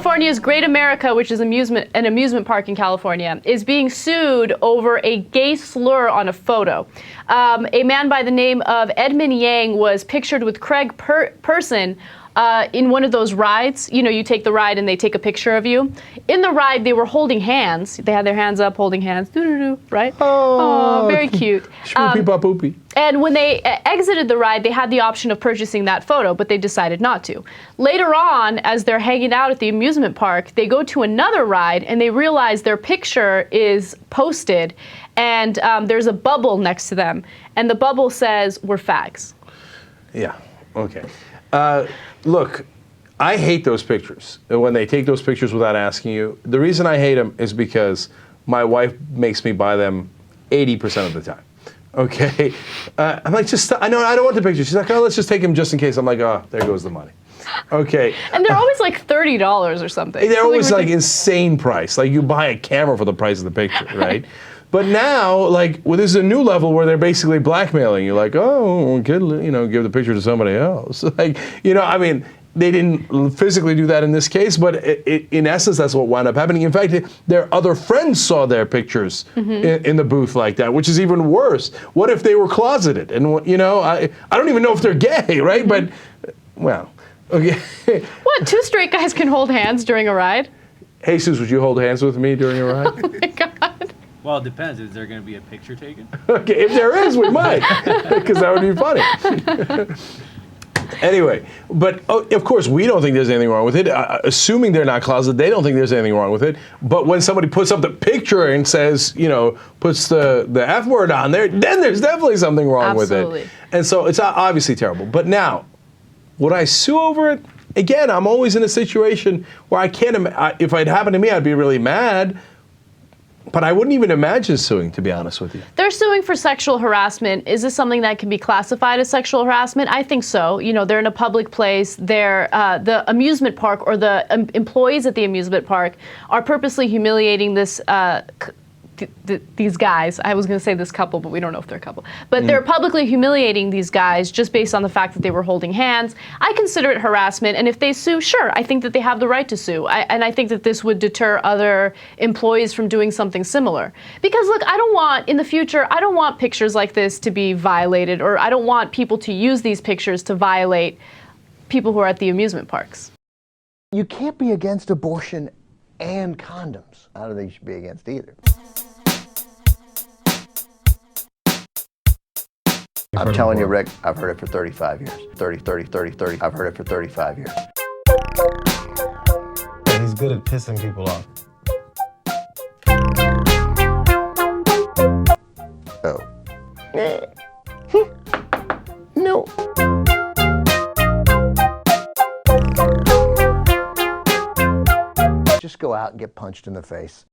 California's Great America, which is an amusement park in California, is being sued over a gay slur on a photo. A man by the name of Edmund Yang was pictured with Craig Person in one of those rides. You know, you take the ride and they take a picture of you. In the ride, they were holding hands. They had their hands up, holding hands, right? Oh, very cute. Shmoopy-pop-oopy. And when they exited the ride, they had the option of purchasing that photo, but they decided not to. Later on, as they're hanging out at the amusement park, they go to another ride and they realize their picture is posted and there's a bubble next to them. And the bubble says, "We're fags." Yeah, okay. Look, I hate those pictures. When they take those pictures without asking you. The reason I hate them is because my wife makes me buy them 80% of the time. Okay? I'm like, I don't want the picture. She's like, oh, let's just take them just in case. I'm like, oh, there goes the money. Okay. And they're always like $30 or something. They're always like insane price. Like you buy a camera for the price of the picture, right? But now, like, well, this is a new level where they're basically blackmailing you. Like, oh, give the picture to somebody else. Like, I mean, they didn't physically do that in this case, but in essence, that's what wound up happening. In fact, their other friends saw their pictures in the booth like that, which is even worse. What if they were closeted? And, I don't even know if they're gay, right? But, well, okay. What, two straight guys can hold hands during a ride? Jesus, would you hold hands with me during a ride? Oh, my God. Well, it depends. Is there going to be a picture taken? Okay, if there is, we might, because that would be funny. Anyway, but of course, we don't think there's anything wrong with it. Assuming they're not closeted, they don't think there's anything wrong with it. But when somebody puts up the picture and says, puts the F word on there, then there's definitely something wrong with it. And so it's obviously terrible. But now, would I sue over it? Again, I'm always in a situation where I can't, if it happened to me, I'd be really mad. But I wouldn't even imagine suing, to be honest with you. They're suing for sexual harassment. Is this something that can be classified as sexual harassment? I think so. They're in a public place. They're the amusement park or the employees at the amusement park are purposely humiliating this these guys. I was going to say this couple, but we don't know if they're a couple. But they're publicly humiliating these guys just based on the fact that they were holding hands. I consider it harassment, and if they sue, sure, I think that they have the right to sue. And I think that this would deter other employees from doing something similar. Because look, in the future, I don't want pictures like this to be violated, or I don't want people to use these pictures to violate people who are at the amusement parks. You can't be against abortion and condoms. I don't think you should be against either. I'm telling you, Rick, I've heard it for 35 years. 30. I've heard it for 35 years. Yeah, he's good at pissing people off. Oh. No. Just go out and get punched in the face.